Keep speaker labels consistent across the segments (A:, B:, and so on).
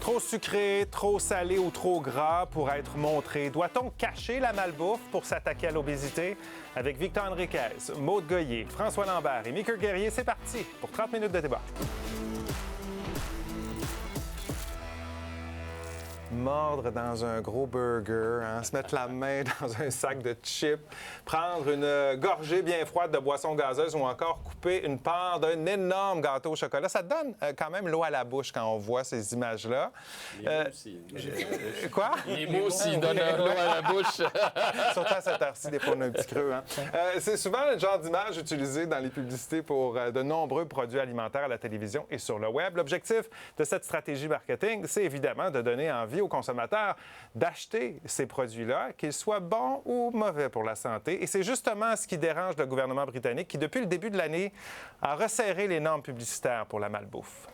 A: Trop sucré, trop salé ou trop gras pour être montré? Doit-on cacher la malbouffe pour s'attaquer à l'obésité? Avec Victor Henriquez, Maude Goyer, François Lambert et Mika Guerrier, c'est parti pour 30 minutes de débat. Mordre dans un gros burger, se mettre la main dans un sac de chips, prendre une gorgée bien froide de boisson gazeuse ou encore couper une part d'un énorme gâteau au chocolat. Ça donne quand même l'eau à la bouche quand on voit ces images-là.
B: Les mots aussi.
A: Quoi?
B: Les mots aussi donnent l'eau à la bouche.
A: Surtout à cette heure-ci, des fois, on a un petit creux. C'est souvent le genre d'image utilisée dans les publicités pour de nombreux produits alimentaires à la télévision et sur le web. L'objectif de cette stratégie marketing, c'est évidemment de donner envie aux consommateurs d'acheter ces produits-là, qu'ils soient bons ou mauvais pour la santé. Et c'est justement ce qui dérange le gouvernement britannique qui, depuis le début de l'année, a resserré les normes publicitaires pour la malbouffe.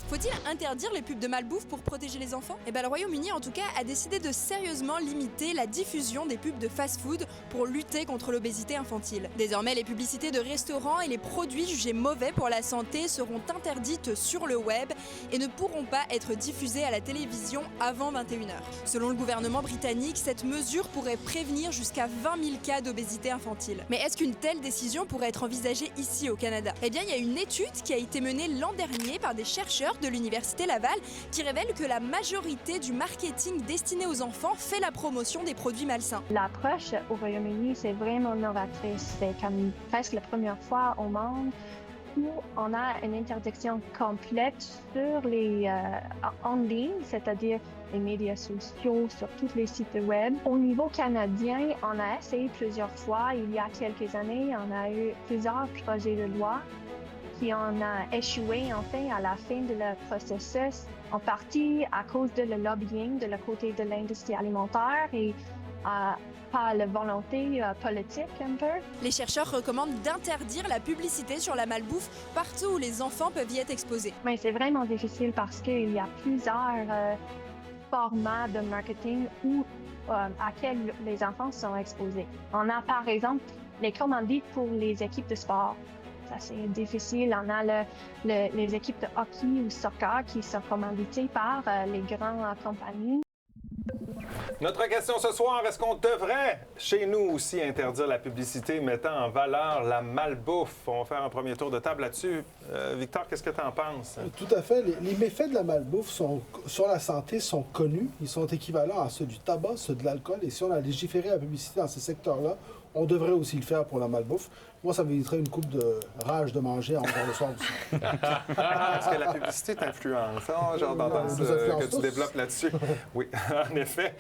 C: Faut-il interdire les pubs de malbouffe pour protéger les enfants? Le Royaume-Uni, en tout cas, a décidé de sérieusement limiter la diffusion des pubs de fast-food pour lutter contre l'obésité infantile. Désormais, les publicités de restaurants et les produits jugés mauvais pour la santé seront interdites sur le web et ne pourront pas être diffusées à la télévision avant 21h. Selon le gouvernement britannique, cette mesure pourrait prévenir jusqu'à 20 000 cas d'obésité infantile. Mais est-ce qu'une telle décision pourrait être envisagée ici au Canada? Il y a une étude qui a été menée l'an dernier par des chercheurs de l'Université Laval qui révèle que la majorité du marketing destiné aux enfants fait la promotion des produits malsains.
D: L'approche au Royaume-Uni, c'est vraiment novatrice. C'est comme presque la première fois au monde où on a une interdiction complète sur les en ligne, c'est-à-dire les médias sociaux, sur tous les sites web. Au niveau canadien, on a essayé plusieurs fois. Il y a quelques années, on a eu plusieurs projets de loi qui en a échoué enfin à la fin de leur processus, en partie à cause de le lobbying de le côté de l'industrie alimentaire et par la volonté politique un peu.
C: Les chercheurs recommandent d'interdire la publicité sur la malbouffe partout où les enfants peuvent y être exposés.
D: Mais c'est vraiment difficile parce qu'il y a plusieurs formats de marketing auxquels les enfants sont exposés. On a par exemple les commandites pour les équipes de sport. Ça, c'est difficile. On a les équipes de hockey ou soccer qui sont commanditées par les grandes compagnies.
A: Notre question ce soir, est-ce qu'on devrait, chez nous aussi, interdire la publicité mettant en valeur la malbouffe? On va faire un premier tour de table là-dessus. Victor, qu'est-ce que tu en penses?
E: Tout à fait. Les méfaits de la malbouffe sur la santé sont connus. Ils sont équivalents à ceux du tabac, ceux de l'alcool. Et si on a légiféré la publicité dans ces secteurs-là, on devrait aussi le faire pour la malbouffe. Moi, ça m'éviterait une coupe de rage de manger en le soir aussi.
A: Est-ce que la publicité t'influence? J'ai entendu que tu développes là-dessus. Oui, en effet.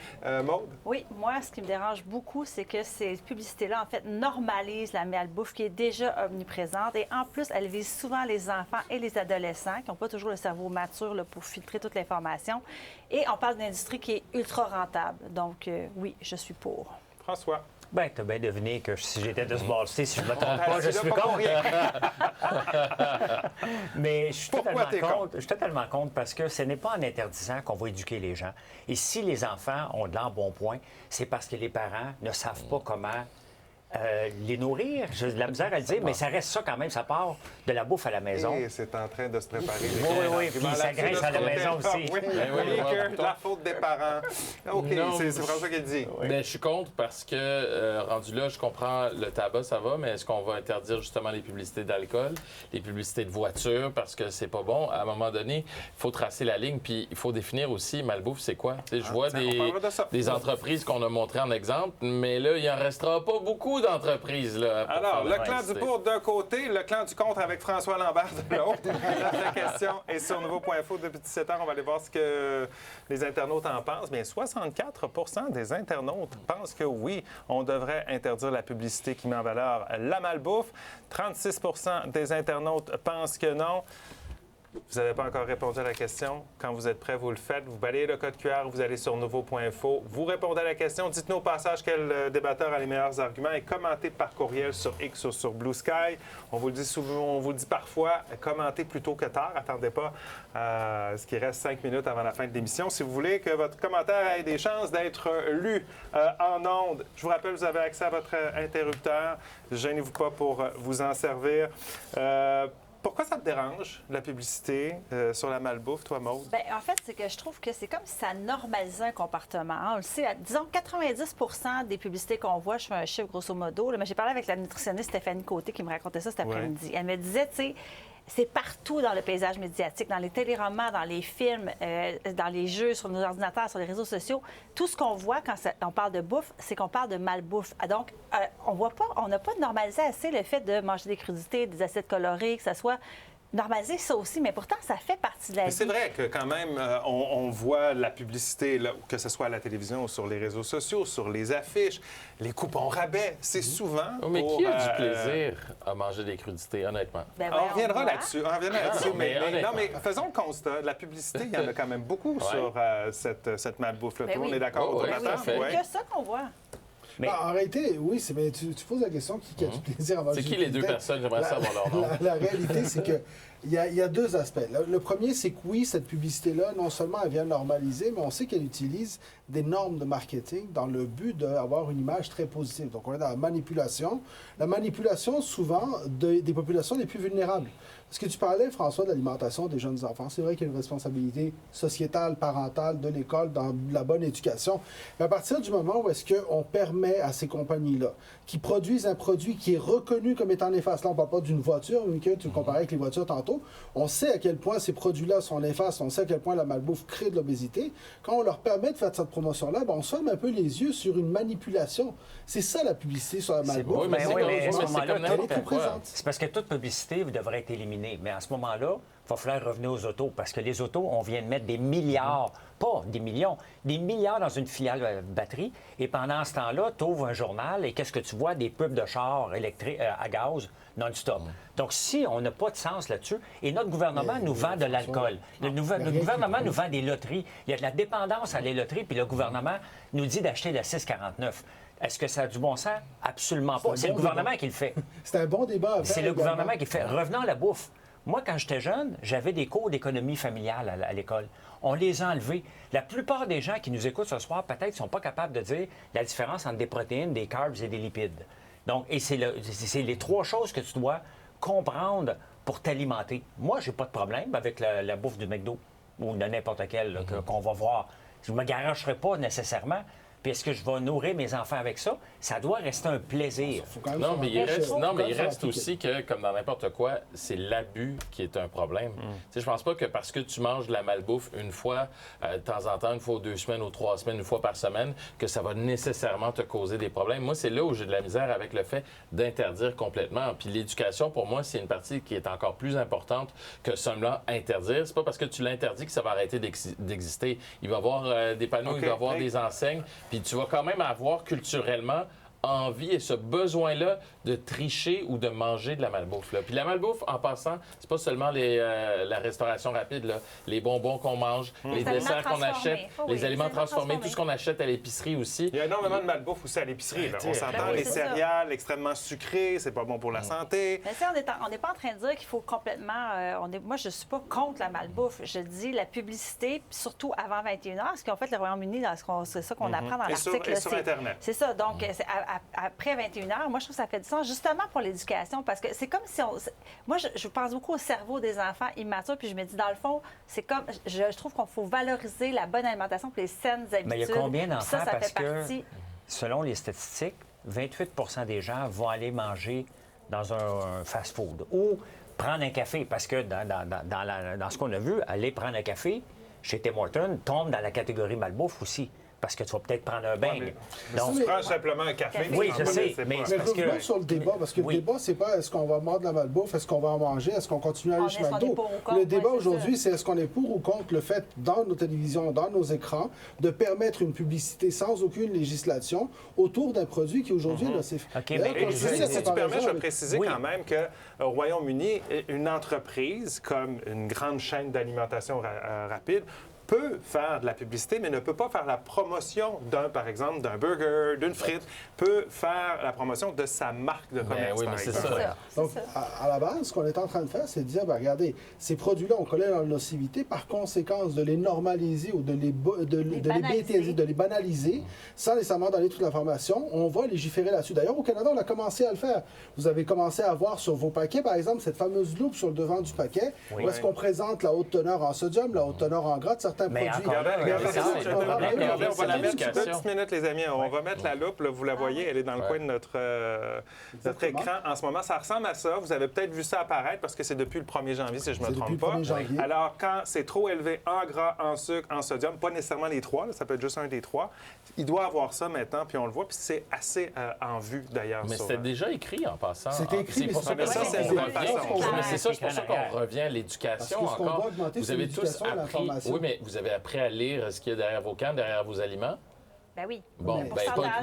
A: Maude?
F: Oui, moi, ce qui me dérange beaucoup, c'est que ces publicités-là, en fait, normalisent la malbouffe qui est déjà omniprésente. Et en plus, elles visent souvent les enfants et les adolescents qui n'ont pas toujours le cerveau mature là, pour filtrer toute l'information. Et on parle d'une industrie qui est ultra rentable. Donc, oui, je suis pour.
A: François?
G: Bien, tu as bien deviné que si j'étais de ce bord-ci, si je ne me trompe pas, je suis contre. Mais je suis totalement contre parce que ce n'est pas en interdisant qu'on va éduquer les gens. Et si les enfants ont de l'embonpoint, c'est parce que les parents ne savent pas comment les nourrir. J'ai de la misère à le dire, mais ça reste ça quand même. Ça part de la bouffe à la maison.
A: Et c'est en train de se préparer.
G: Oui, puis ça grince à la maison aussi.
A: Oui, que la faute des parents. OK, c'est François qui le dit.
B: Oui. Bien, je suis contre parce que, rendu là, je comprends le tabac, ça va, mais est-ce qu'on va interdire justement les publicités d'alcool, les publicités de voitures, parce que c'est pas bon? À un moment donné, il faut tracer la ligne, puis il faut définir aussi, malbouffe, c'est quoi? Je vois des entreprises qu'on a montrées en exemple, mais là, il en restera pas beaucoup d'entreprises. Là,
A: alors, le clan du pour d'un côté, le clan du contre avec François Lambert de l'autre. Notre question est sur Nouveau.info depuis 17 heures. On va aller voir ce que les internautes en pensent. Bien, 64 des internautes pensent que oui, on devrait interdire la publicité qui met en valeur la malbouffe. 36 des internautes pensent que non. Vous n'avez pas encore répondu à la question. Quand vous êtes prêts, vous le faites. Vous balayez le code QR, vous allez sur Nouveau.info. Vous répondez à la question. Dites-nous au passage quel débatteur a les meilleurs arguments et commentez par courriel sur X ou sur Blue Sky. On vous le dit souvent, on vous le dit parfois, commentez plutôt que tard. Attendez pas ce qui reste 5 minutes avant la fin de l'émission. Si vous voulez que votre commentaire ait des chances d'être lu en ondes, je vous rappelle, vous avez accès à votre interrupteur. Gênez-vous pas pour vous en servir. Pourquoi ça te dérange, la publicité sur la malbouffe, toi, Maude?
F: Bien, en fait, c'est que je trouve que c'est comme si ça normalisait un comportement. On le sait, disons 90 des publicités qu'on voit, je fais un chiffre grosso modo, là, mais j'ai parlé avec la nutritionniste Stéphanie Côté qui me racontait ça cet après-midi. Elle me disait, tu sais, c'est partout dans le paysage médiatique, dans les téléromans, dans les films, dans les jeux, sur nos ordinateurs, sur les réseaux sociaux. Tout ce qu'on voit quand on parle de bouffe, c'est qu'on parle de malbouffe. Donc, on n'a pas normalisé assez le fait de manger des crudités, des acides colorés, que ça soit normaliser ça aussi, mais pourtant, ça fait partie de la vie.
A: C'est vrai que quand même, on voit la publicité, là, que ce soit à la télévision ou sur les réseaux sociaux, sur les affiches, les coupons rabais. C'est souvent
B: Mais qui a du plaisir à manger des crudités, honnêtement?
F: Ben,
A: on reviendra là-dessus.
B: mais
A: Non, mais faisons le constat. La publicité, il y en a quand même beaucoup sur cette malbouffe-là.
F: Ben
A: Tout le monde
F: oui.
A: est d'accord autour de la
B: tout à
A: table?
B: fait.
A: Ouais.
F: C'est que ça qu'on voit.
G: Mais-
E: En réalité, oui, mais tu poses la question qui a du plaisir à manger.
B: C'est qui
E: des
B: les deux
E: crudités?
B: personnes? J'aimerais savoir leur nom.
E: La réalité, c'est que il y a deux aspects. Le premier, c'est que oui, cette publicité-là, non seulement elle vient normaliser, mais on sait qu'elle utilise des normes de marketing dans le but d'avoir une image très positive. Donc, on est dans la manipulation. La manipulation, souvent, des populations les plus vulnérables. Parce que tu parlais, François, de l'alimentation des jeunes enfants. C'est vrai qu'il y a une responsabilité sociétale, parentale, de l'école, dans la bonne éducation. Mais à partir du moment où est-ce qu'on permet à ces compagnies-là, qui produisent un produit qui est reconnu comme étant néfaste, là, on ne parle pas d'une voiture, mais que tu comparais avec les voitures tantôt, on sait à quel point ces produits-là sont néfastes, on sait à quel point la malbouffe crée de l'obésité. Quand on leur permet de faire cette promotion-là, ben, on se ferme un peu les yeux sur une manipulation. C'est ça, la publicité sur la malbouffe.
B: Oui, mais c'est comme-
G: à ce
B: c'est
G: moment-là,
B: comme
E: elle est
B: n'importe
E: trop
B: quoi.
E: présente.
G: C'est parce que toute publicité devrait être éliminée. Mais à ce moment-là, il va falloir revenir aux autos. Parce que les autos, on vient de mettre des milliards, pas des millions, des milliards dans une filiale batterie. Et pendant ce temps-là, tu ouvres un journal et qu'est-ce que tu vois? Des pubs de chars électriques à gaz non-stop. Donc, si on n'a pas de sens là-dessus, et notre gouvernement nous vend de l'alcool, le gouvernement nous vend des loteries, il y a de la dépendance à les loteries, puis le gouvernement nous dit d'acheter la 649. Est-ce que ça a du bon sens? Absolument pas.
E: un
G: C'est le
E: bon
G: gouvernement
E: débat.
G: qui le fait.
E: C'est un bon débat à faire.
G: C'est le
E: également.
G: gouvernement qui le fait. Revenons à la bouffe. Moi, quand j'étais jeune, j'avais des cours d'économie familiale à l'école. On les a enlevés. La plupart des gens qui nous écoutent ce soir, peut-être, ne sont pas capables de dire la différence entre des protéines, des carbs et des lipides. Donc, et c'est les trois choses que tu dois comprendre pour t'alimenter. Moi, j'ai pas de problème avec la bouffe du McDo ou de n'importe quel là, qu'on va voir. Je me garocherai pas nécessairement. Puis est-ce que je vais nourrir mes enfants avec ça? Ça doit rester un plaisir.
E: Faut quand même
B: Non,
E: se
B: mais il
E: rapprocher.
B: reste,
E: Faut
B: non,
E: quand
B: mais
E: même
B: il
E: se
B: reste
E: rapprocher.
B: aussi que, comme dans n'importe quoi, c'est l'abus qui est un problème. Tu sais, je pense pas que parce que tu manges de la malbouffe une fois de temps en temps, une fois aux 2 semaines ou 3 semaines, une fois par semaine, que ça va nécessairement te causer des problèmes. Moi, c'est là où j'ai de la misère avec le fait d'interdire complètement. Puis l'éducation, pour moi, c'est une partie qui est encore plus importante que seulement interdire. C'est pas parce que tu l'interdis que ça va arrêter d'exister. Il va y avoir des panneaux,
A: OK.
B: il va y avoir
A: Hey.
B: des enseignes, puis tu vas quand même avoir culturellement envie et ce besoin-là de tricher ou de manger de la malbouffe. Là. Puis la malbouffe, en passant, c'est pas seulement la restauration rapide, là. Les bonbons qu'on mange, les
F: aliments
B: desserts qu'on
F: transformés.
B: achète,
F: Oh oui,
B: les aliments transformés,
F: transformés.
B: tout ce qu'on achète à l'épicerie aussi.
A: Il y a énormément de malbouffe aussi à l'épicerie. là. On s'entend,
F: Ben oui,
A: les
F: c'est ça.
A: céréales extrêmement sucrées, c'est pas bon pour la santé.
F: Mais tu sais, on n'est pas en train de dire qu'il faut complètement... moi, je ne suis pas contre la malbouffe. Je dis la publicité, puis surtout avant 21h, ce qu'en fait le Royaume-Uni, c'est ça qu'on apprend dans
A: Et sur-
F: l'article.
A: et sur Internet.
F: C'est ça. Donc, c'est après 21h, moi, je trouve que ça fait du sens justement pour l'éducation, parce que c'est comme si on... Moi, je pense beaucoup au cerveau des enfants immatures, puis je me dis, dans le fond, c'est comme... Je trouve qu'il faut valoriser la bonne alimentation pour les saines habitudes.
G: Mais il y a combien
F: Puis
G: d'enfants?
F: ça
G: Parce
F: fait
G: que,
F: partie...
G: selon les statistiques, 28 des gens vont aller manger dans un fast-food ou prendre un café. Parce que dans ce qu'on a vu, aller prendre un café chez Tim Hortons tombe dans la catégorie malbouffe aussi. Parce que tu vas peut-être prendre un bain. Donc,
A: Tu prends simplement un café.
G: Oui, je sais,
A: c'est
G: mais
A: pas-
G: c'est
E: Mais
G: parce que-
E: revenons sur le débat, parce que
G: Oui.
E: le débat, c'est pas est-ce qu'on va mordre de la malbouffe, est-ce qu'on va en manger, est-ce qu'on continue à aller chez
F: Est-ce qu'on est
E: McDo.
F: pour ou contre?
E: Le débat
F: Ouais, c'est
E: aujourd'hui,
F: ça.
E: c'est est-ce qu'on est pour ou contre le fait, dans nos télévisions, dans nos écrans, de permettre une publicité sans aucune législation autour d'un produit qui aujourd'hui, là, c'est...
G: OK,
E: D'ailleurs,
G: mais
E: quand
A: Et
E: je
A: si,
E: faisais la
A: si tu
E: comparaison
A: permets, je vais
E: avec-
A: préciser
G: Oui.
A: quand même qu'au Royaume-Uni, une entreprise comme une grande chaîne d'alimentation rapide peut faire de la publicité, mais ne peut pas faire la promotion par exemple, d'un burger, d'une frite, peut faire la promotion de sa marque de commerce,
B: oui,
A: par
B: mais c'est
A: exemple.
B: ça.
E: Donc, à la base, ce qu'on est en train de faire, c'est de dire, regardez, ces produits-là, on connaît leur nocivité, par conséquence, de les normaliser ou de les
F: banaliser.
E: de les banaliser, sans nécessairement donner toute l'information, on va légiférer là-dessus. D'ailleurs, au Canada, on a commencé à le faire. Vous avez commencé à voir sur vos paquets, par exemple, cette fameuse loupe sur le devant du paquet, où est-ce qu'on présente la haute teneur en sodium, la haute teneur en gras de certains
G: Mais
E: produits.
G: encore là,
A: Regardez,
B: ça, c'est
A: on
B: le problème.
A: va la mettre
B: l'éducation.
A: une petite minute, les amis. On va mettre la loupe, là, vous la voyez, elle est dans le coin de notre écran en ce moment. Ça ressemble à ça. Vous avez peut-être vu ça apparaître parce que c'est depuis le 1er janvier, si je ne me
E: C'est
A: trompe
E: depuis le
A: pas.
E: 1er janvier.
A: Alors, quand c'est trop élevé en gras, en sucre, en sodium, pas nécessairement les trois, là, ça peut être juste un des trois, il doit avoir ça maintenant, puis on le voit, puis c'est assez en vue, d'ailleurs.
B: Mais c'était déjà écrit en passant.
E: C'était écrit, mais
B: pour ça que
A: ça, c'est une bonne façon.
B: Mais c'est pour ça qu'on revient à l'éducation
E: Parce que ce qu'on
B: encore.
E: doit augmenter,
B: Vous
E: c'est
B: avez tous
E: l'éducation et
B: appris.
E: l'information.
B: Oui, mais vous avez appris à lire ce qu'il y a derrière vos cannes, derrière vos aliments.
F: Ben oui.
B: Bon,
E: Mais-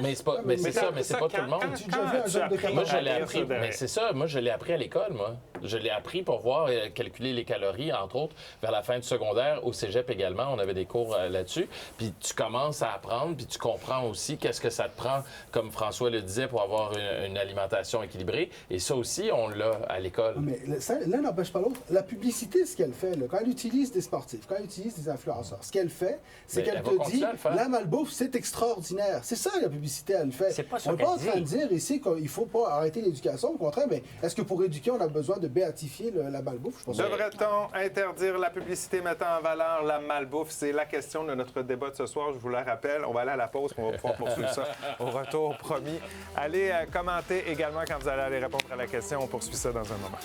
B: mais c'est ça, mais c'est pas tout le monde.
E: Tu as déjà vu un jeune de
B: Moi, je l'ai
A: derrière
B: appris.
A: ça, derrière.
B: Mais c'est ça, moi, je l'ai appris à l'école, moi. Je l'ai appris pour voir calculer les calories, entre autres, vers la fin du secondaire. Au cégep également, on avait des cours là-dessus. Puis tu commences à apprendre, puis tu comprends aussi qu'est-ce que ça te prend, comme François le disait, pour avoir une alimentation équilibrée. Et ça aussi, on l'a à l'école.
E: Mais l'un n'empêche pas l'autre. La publicité, ce qu'elle fait, là, quand elle utilise des sportifs, quand elle utilise des influenceurs, ce qu'elle fait, c'est
B: Mais
E: qu'elle
B: elle va
E: te dit
B: continuer à le faire.
E: la malbouffe, c'est extraordinaire. C'est ça, la publicité, elle fait.
G: C'est pas ça
E: on n'est pas en
G: qu'elle
E: train de
G: dit.
E: dire ici qu'il ne faut pas arrêter l'éducation. Au contraire, mais est-ce que pour éduquer, on a besoin de béatifier la malbouffe? Je pense que-
A: Devrait-on interdire la publicité mettant en valeur la malbouffe? C'est la question de notre débat de ce soir, je vous la rappelle. On va aller à la pause, on va pouvoir poursuivre ça au retour, promis. Allez commenter également quand vous allez aller répondre à la question. On poursuit ça dans un moment.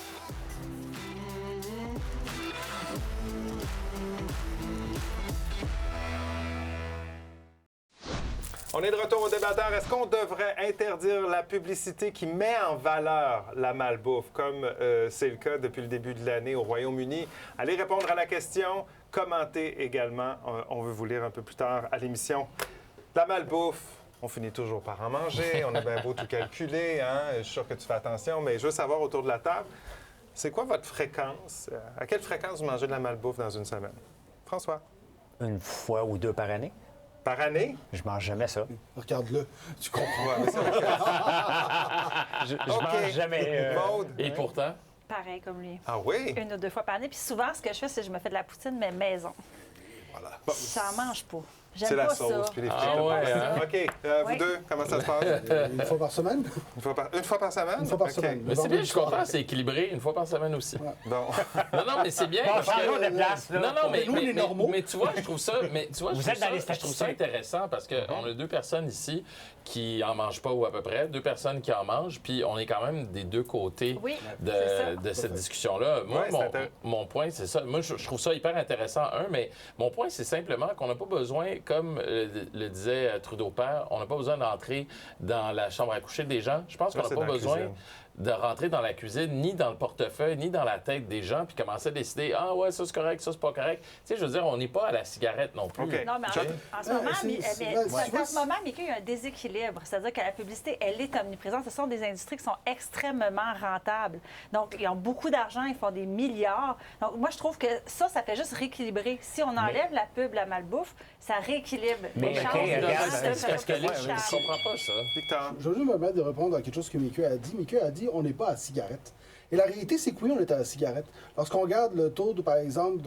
A: On est de retour au débatteur. Est-ce qu'on devrait interdire la publicité qui met en valeur la malbouffe, comme c'est le cas depuis le début de l'année au Royaume-Uni? Allez répondre à la question. Commentez également. On veut vous lire un peu plus tard à l'émission. La malbouffe, on finit toujours par en manger. On a bien beau tout calculer. Hein? Je suis sûr que tu fais attention, mais je veux savoir autour de la table, c'est quoi votre fréquence? À quelle fréquence vous mangez de la malbouffe dans une semaine? François?
G: Une fois ou deux par année.
A: Par année?
G: Je mange jamais ça.
E: Regarde-le, tu comprends.
A: Ouais, mais c'est vrai que-
G: Je
A: OK.
G: mange jamais.
A: Maude?
B: Et pourtant,
F: Pareil comme lui.
A: Ah oui?
F: Une ou deux fois par année. Puis souvent, ce que je fais, c'est que je me fais de la poutine, mais maison.
A: Voilà.
F: J'en mange pas. J'aime
A: C'est la
F: pas
A: sauce
F: ça.
A: puis les
B: Ah
A: frites.
B: ouais, hein?
A: OK. Vous
F: Oui.
A: deux, comment ça se passe?
E: Une fois par semaine?
A: Une fois par semaine?
E: Une fois par
A: OK.
E: semaine.
B: mais c'est bien, je suis content, c'est équilibré une fois par semaine aussi.
A: Bon.
B: Non, mais c'est bien.
G: Bon,
B: parce que-
G: changeons de place, là.
B: Non, mais,
E: Nous, les normaux.
B: mais tu vois, je trouve ça. Mais tu vois,
G: Vous
B: je trouve
G: êtes dans
B: ça-
G: les
B: je trouve ça
G: statistiques.
B: intéressant parce qu'on a deux personnes ici qui en mangent pas ou à peu près, deux personnes qui en mangent, puis on est quand même des deux côtés
F: Oui, c'est ça.
B: de cette discussion-là. Moi,
A: Ouais, c'est
B: mon point, c'est ça. Moi, je trouve ça hyper intéressant, mais mon point, c'est simplement qu'on n'a pas besoin, comme le disait Trudeau Père, on n'a pas besoin d'entrer dans la chambre à coucher des gens. Je pense qu'on
A: Ça,
B: n'a
A: c'est
B: pas
A: dans la
B: besoin
A: cuisine.
B: de rentrer dans la cuisine, ni dans le portefeuille, ni dans la tête des gens, puis commencer à décider, ah ouais, ça c'est correct, ça c'est pas correct. Tu sais, je veux dire, on n'est pas à la cigarette non plus.
A: OK.
F: Non, mais
A: John?
F: en ce moment,
E: c'est-
F: mais-
E: c'est-
F: mais-
E: ouais,
F: parce
E: tu vois,
F: qu'en ce moment, Mickey, il y a un déséquilibre. C'est-à-dire que la publicité, elle est omniprésente. Ce sont des industries qui sont extrêmement rentables. Donc, ils ont beaucoup d'argent, ils font des milliards. Donc, moi, je trouve que ça fait juste rééquilibrer. Si on enlève la pub, la malbouffe, ça rééquilibre.
G: Mais
F: les
G: OK,
F: chances de
G: regarde,
F: gens de
B: C'est parce que
F: faire
B: là,
F: plus
B: je
F: cher.
B: comprends pas ça.
A: Victor?
E: Je veux juste me permettre de répondre à quelque chose que Mickey a dit. Mickey a dit on n'est pas à cigarette. Et la réalité, c'est que oui, on est à la cigarette. Lorsqu'on regarde le taux, par exemple,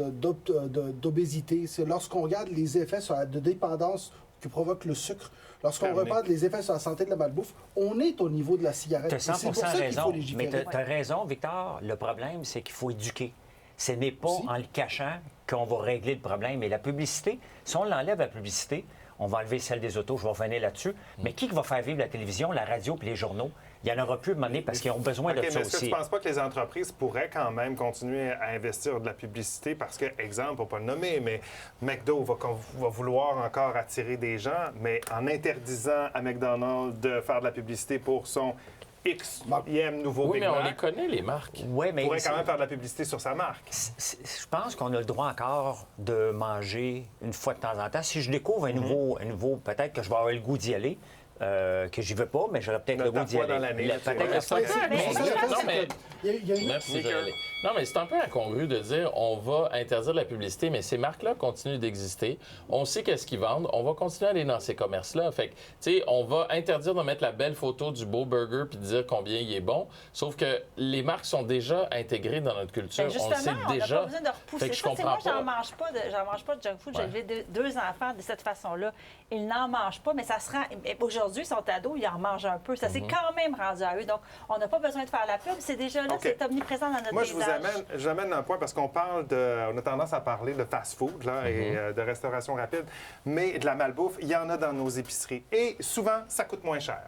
E: d'obésité, c'est lorsqu'on regarde les effets de dépendance que provoque le sucre, lorsqu'on
A: Terminé.
E: regarde les effets sur la santé de la malbouffe, on est au niveau de la cigarette.
G: Tu as
E: Et c'est pour
G: 100
E: ça qu'il
G: raison.
E: faut
G: Mais
E: légiférer.
G: tu as raison, Victor. Le problème, c'est qu'il faut éduquer. Ce n'est pas
E: Aussi.
G: en le cachant qu'on va régler le problème. Et la publicité, si on l'enlève, la publicité, on va enlever celle des autos, je vais revenir là-dessus. Mais qui va faire vivre la télévision, la radio et les journaux? Il n'y en aura plus à un moment donné parce qu'ils ont besoin
A: OK,
G: de
A: mais
G: ça
A: est-ce que
G: aussi.
A: tu ne penses pas que les entreprises pourraient quand même continuer à investir de la publicité? Parce que, exemple, pour ne pas le nommer, mais McDo va vouloir encore attirer des gens, mais en interdisant à McDonald's de faire de la publicité pour son Xème nouveau
B: Oui,
A: Big
B: mais on
A: Mac,
B: les connaît, les marques.
G: Oui, mais
A: pourrait quand même faire de la publicité sur sa marque.
G: je pense qu'on a le droit encore de manger une fois de temps en temps. Si je découvre un nouveau peut-être que je vais avoir le goût d'y aller. Que j'y veux pas, mais j'aurais peut-être le goût d'y
A: fois dans
G: aller.
A: l'année, là, tu
G: Peut-être
A: vois.
G: que c'est
F: mais-
G: bon,
F: mais-
B: Non, mais
E: Il y a une-
B: merci,
A: Mickey.
B: j'allais. Non, mais c'est un peu incongru de dire on va interdire la publicité, mais ces marques-là continuent d'exister. On sait qu'est-ce qu'ils vendent. On va continuer à aller dans ces commerces-là. Fait que, tu sais, on va interdire de mettre la belle photo du beau burger puis de dire combien il est bon. Sauf que les marques sont déjà intégrées dans notre culture.
F: Justement,
B: on le sait déjà.
F: n'a pas besoin de repousser
B: Fait que je
F: ça.
B: comprends
F: Moi,
B: pas.
F: j'en mange pas de junk food.
B: Ouais.
F: J'ai élevé deux enfants de cette façon-là. Ils n'en mangent pas, mais ça se rend... Aujourd'hui, ils sont ados, ils en mangent un peu. Ça s'est quand même rendu à eux. Donc, on n'a pas besoin de faire la pub. C'est déjà là,
A: OK.
F: c'est omniprésent dans notre
A: Moi,
F: paysage.
A: je vous amène un point parce qu'on parle on a tendance à parler de fast-food là, et de restauration rapide, mais de la malbouffe, il y en a dans nos épiceries. Et souvent, ça coûte moins cher.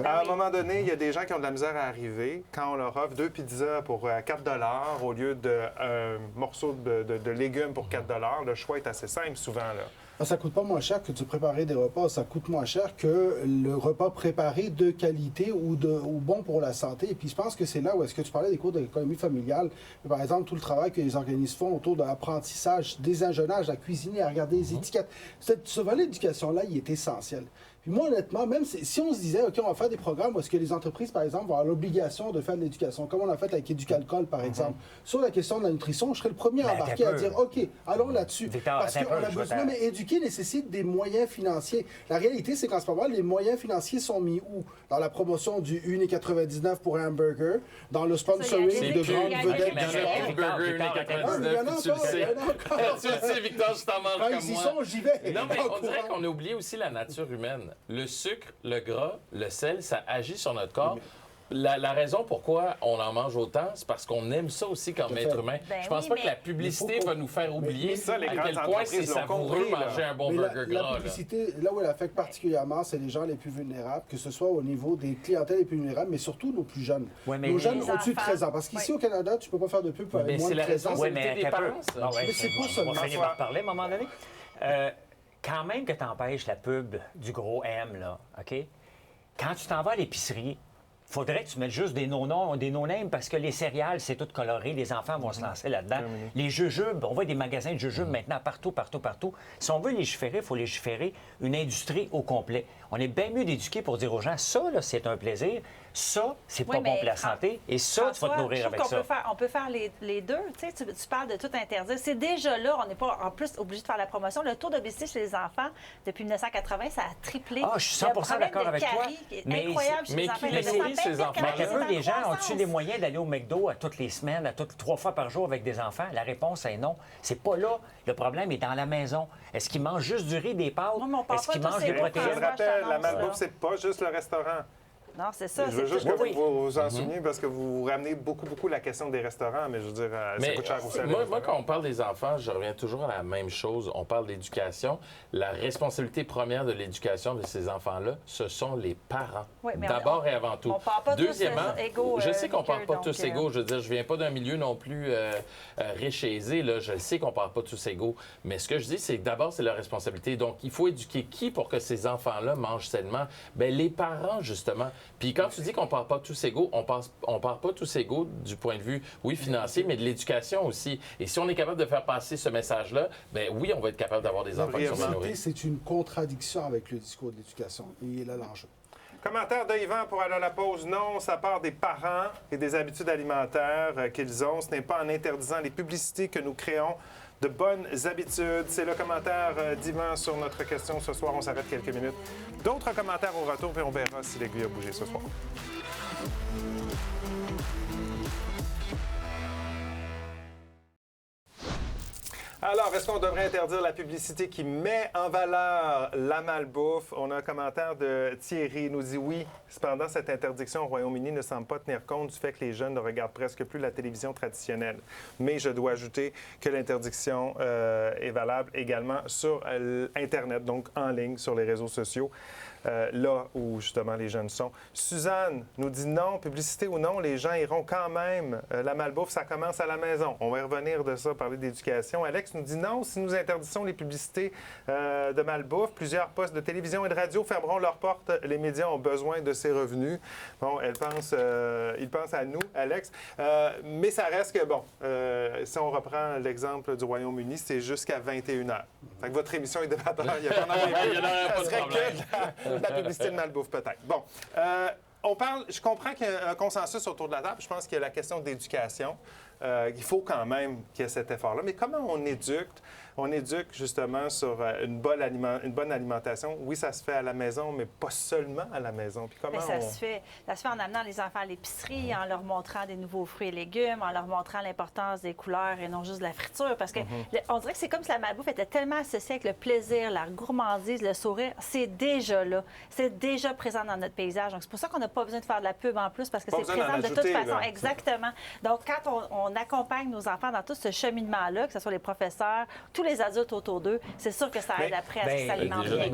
A: À un moment donné, il y a des gens qui ont de la misère à arriver quand on leur offre 2 pizzas pour 4 $ au lieu d'un morceau de légumes pour 4 $. Le choix est assez simple souvent, là.
E: Ça coûte pas moins cher que de préparer des repas. Ça coûte moins cher que le repas préparé de qualité ou bon pour la santé. Et puis, je pense que c'est là où est-ce que tu parlais des cours d'économie familiale. Par exemple, tout le travail que les organismes font autour de l'apprentissage, des âges à cuisiner, à regarder les étiquettes. Ce volet d'éducation-là, il est essentiel. Puis moi, honnêtement, même si on se disait, OK, on va faire des programmes où est-ce que les entreprises, par exemple, vont avoir l'obligation de faire de l'éducation, comme on a fait avec Éducalcool, par exemple, sur la question de la nutrition, je serais le premier à embarquer à dire, OK, allons là-dessus.
G: Victor,
E: Parce qu'on a besoin, mais éduquer nécessite des moyens financiers. La réalité, c'est qu'en ce moment, les moyens financiers sont mis où? Dans la promotion du 1,99 pour un hamburger, dans le sponsoring de grandes vedettes du sport.
B: Burger,
E: Il y en a encore, il y en a encore.
B: Tu le sais, Victor, je t'en mange
E: Quand
B: comme
E: ils y
B: moi.
E: sont, j'y vais.
B: Non, mais on dirait qu'on a oublié aussi la nature humaine. Le sucre, le gras, le sel, ça agit sur notre corps. La raison pourquoi on en mange autant, c'est parce qu'on aime ça aussi comme être humain.
F: Ben
B: je pense
F: oui,
B: pas
F: mais-
B: que la publicité va nous faire oublier
A: ça, les
B: à
A: grandes
B: quel point c'est
A: entreprises l'ont
B: savoureux
A: compris, là.
B: manger un bon
E: Mais
B: burger
E: la
B: gras. là.
E: publicité, là où elle affecte particulièrement, c'est les gens les plus vulnérables, que ce soit au niveau des clientèles les plus vulnérables, mais surtout nos plus jeunes.
G: Ouais, mais
E: nos jeunes
F: les
E: au-dessus de
F: enfants.
E: 13 ans. Parce qu'ici, au Canada, tu peux pas faire de pub avec
B: Mais
E: moins
B: c'est
E: de
B: la
E: 13 ans.
B: raison.
G: Oui, mais
B: des
G: attends un peu.
B: parents, ça.
G: Ah ouais,
E: Mais c'est pas seulement
G: On va finir
A: ça.
G: par parler à un moment donné. Quand même que tu empêches la pub du gros M, là, OK? Quand tu t'en vas à l'épicerie, faudrait que tu mettes juste des no-names parce que les céréales, c'est tout coloré. Les enfants vont se lancer là-dedans. Les jujubes, on voit des magasins de jujubes maintenant partout. Si on veut légiférer, il faut légiférer une industrie au complet. On est bien mieux d'éduquer pour dire aux gens, ça, là, c'est un plaisir. Ça, c'est pas
F: Oui,
G: bon
F: mais
G: pour la santé. Et ça, tu vas te nourrir avec ça.
F: On peut faire les deux. Tu sais, tu parles de tout interdire. C'est déjà là, on n'est pas en plus obligé de faire la promotion. Le taux d'obésité chez les enfants, depuis 1980, ça a triplé.
G: Ah, je suis
F: Il y a
G: 100% d'accord avec toi.
F: le problème de carie qui est
G: Mais
F: incroyable chez
B: mais
F: les
B: qui
F: enfants.
B: les
F: enfants
B: nourrit, ces
F: perdent
B: enfants-là?
F: carie,
G: Un peu,
F: c'est
G: les gens
F: en
G: ont-ils
F: croissance.
G: les moyens d'aller au McDo à toutes les semaines, à toutes 3 fois par jour avec des enfants? La réponse est non. C'est pas là. Le problème est dans la maison. Est-ce qu'ils mangent juste du riz, des pâtes?
F: Non, mais on parle
G: Est-ce
F: pas
G: qu'ils
F: tous
G: mangent
F: ces
G: des
F: gros
A: Je
G: protéines?
A: le rappelle, la
F: t'annonce,
A: malbouffe,
F: là.
A: c'est pas juste le restaurant.
F: Non, c'est ça.
A: Je veux
F: c'est
A: juste
F: tout.
A: que
G: Oui.
A: vous vous en souveniez parce que vous ramenez beaucoup la question des restaurants, mais je veux dire, ça
B: Mais
A: coûte cher aussi. à
B: moi, quand on parle des enfants, je reviens toujours à la même chose. On parle d'éducation. La responsabilité première de l'éducation de ces enfants-là, ce sont les parents.
F: Oui, mais
B: D'abord et avant tout.
F: on parle pas tous,
B: Deuxièmement,
F: égaux,
B: je sais qu'on
F: Mickey,
B: parle pas
F: donc,
B: tous égaux. Je veux dire, je viens pas d'un milieu non plus riche et aisé. Là. Je sais qu'on parle pas tous égaux. Mais ce que je dis, c'est que d'abord, c'est leur responsabilité. Donc, il faut éduquer qui pour que ces enfants-là mangent sainement? Bien, les parents, justement. Puis quand tu dis qu'on parle pas tous égaux, on parle pas tous égaux du point de vue, oui, financier, mais de l'éducation aussi. Et si on est capable de faire passer ce message-là, bien oui, on va être capable d'avoir des enfants qui sont bien
E: réalité,
B: nourris.
E: c'est une contradiction avec le discours de l'éducation. Et il est là l'enjeu.
A: Commentaire de Yvan pour aller à la pause. Non, ça part des parents et des habitudes alimentaires qu'ils ont. Ce n'est pas en interdisant les publicités que nous créons de bonnes habitudes. C'est le commentaire d'Yvan sur notre question ce soir. On s'arrête quelques minutes. D'autres commentaires au retour, puis on verra si l'aiguille a bougé ce soir. Alors, est-ce qu'on devrait interdire la publicité qui met en valeur la malbouffe? On a un commentaire de Thierry. Il nous dit oui. Cependant, cette interdiction au Royaume-Uni ne semble pas tenir compte du fait que les jeunes ne regardent presque plus la télévision traditionnelle. Mais je dois ajouter que l'interdiction est valable également sur Internet, donc en ligne, sur les réseaux sociaux. Là où justement les jeunes sont. Suzanne nous dit non, publicité ou non, les gens iront quand même. La malbouffe, ça commence à la maison. On va y revenir de ça, parler d'éducation. Alex nous dit non, si nous interdisons les publicités de malbouffe, plusieurs postes de télévision et de radio fermeront leurs portes. Les médias ont besoin de ces revenus. Bon, il pense à nous, Alex. Mais ça reste que, bon, si on reprend l'exemple du Royaume-Uni, c'est jusqu'à 21h. Fait que votre émission est débatteur. Il y a pas
B: pas de problème.
A: la publicité de malbouffe, peut-être. Bon, je comprends qu'il y a un consensus autour de la table. Je pense qu'il y a la question d'éducation. il faut quand même qu'il y ait cet effort-là. Mais comment on éduque? On éduque justement sur une bonne alimentation. Oui, ça se fait à la maison, mais pas seulement à la maison. Puis comment
F: ça se fait en amenant les enfants à l'épicerie, en leur montrant des nouveaux fruits et légumes, en leur montrant l'importance des couleurs et non juste de la friture. Parce que on dirait que c'est comme si la malbouffe était tellement associée avec le plaisir, la gourmandise, le sourire. C'est déjà là. C'est déjà présent dans notre paysage. Donc, c'est pour ça qu'on n'a pas besoin de faire de la pub en plus, parce que c'est présent de toute façon. Là. Exactement. Donc, quand on accompagne nos enfants dans tout ce cheminement-là, que ce soit les professeurs, tous les adultes autour d'eux, c'est sûr que ça aide après à ce qu'ils s'alimentent bien.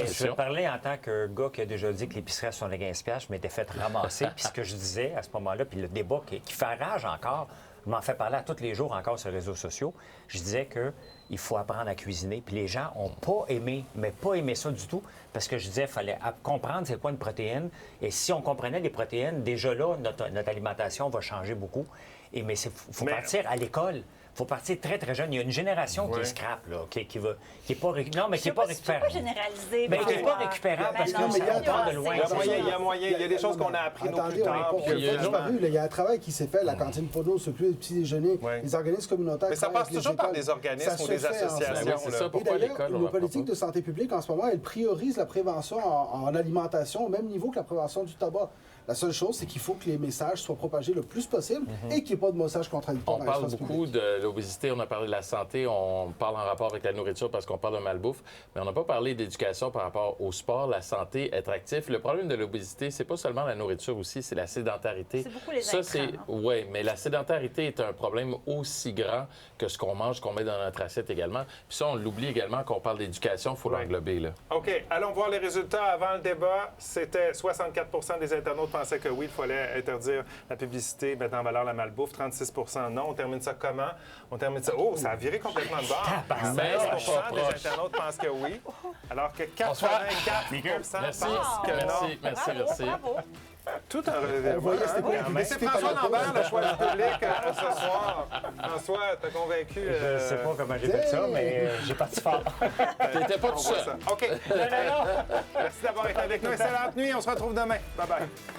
G: Je vais parler en tant que gars qui a déjà dit que l'épicerie sur les 15$, je m'étais fait ramasser. Puis ce que je disais à ce moment-là, puis le débat qui fait rage encore, je m'en fais parler à tous les jours encore sur les réseaux sociaux, je disais qu'il faut apprendre à cuisiner. Puis les gens n'ont pas aimé, mais pas aimé ça du tout, parce que je disais qu'il fallait comprendre c'est quoi une protéine. Et si on comprenait les protéines, déjà là, notre alimentation va changer beaucoup. Mais il faut partir à l'école. Il faut partir très, très jeune. Il y a une génération qui est scrap, là, qui est pas récupérable.
F: Je ne peux pas généraliser.
G: Mais qui n'est pas récupérable parce qu'on part de loin.
A: Il y a moyen. Il y a des choses qu'on a apprises plus tard.
E: Il y a un travail qui s'est fait. La cantine Pono s'occupe du petit déjeuner. Les organismes communautaires.
A: Mais ça passe toujours par des organismes ou des associations.
B: C'est ça, pourquoi l'école?
E: Nos politiques de santé publique, en ce moment, elles priorisent la prévention en alimentation au même niveau que la prévention du tabac. La seule chose, c'est qu'il faut que les messages soient propagés le plus possible et qu'il n'y ait pas de message contradictoire.
B: On parle beaucoup de l'obésité, on a parlé de la santé, on parle en rapport avec la nourriture parce qu'on parle de malbouffe, mais on n'a pas parlé d'éducation par rapport au sport, la santé, être actif. Le problème de l'obésité, c'est pas seulement la nourriture aussi, c'est la sédentarité.
F: C'est beaucoup les écrans.
B: Oui, mais la sédentarité est un problème aussi grand que ce qu'on mange, qu'on met dans notre assiette également. Puis ça, on l'oublie également qu'on parle d'éducation, il faut l'englober, là.
A: OK, allons voir les résultats. Avant le débat, c'était 64 des internautes pensaient que oui, il fallait interdire la publicité, mettre en valeur la malbouffe. 36 non. On termine ça comment? On termine ça... Oh, ça a viré complètement de bord. 16 des internautes pensent que oui, alors que 84 pensent que non.
B: Merci.
F: Bravo.
A: Tout un revirement. Mais c'est François Lambert, le choix du public, ce soir. François, t'as convaincu...
G: Je ne sais pas comment j'ai fait ça, mais j'ai parti fort.
B: T'étais pas tout seul.
A: OK. Merci d'avoir été avec nous. Excellente nuit. On se retrouve demain. Bye-bye.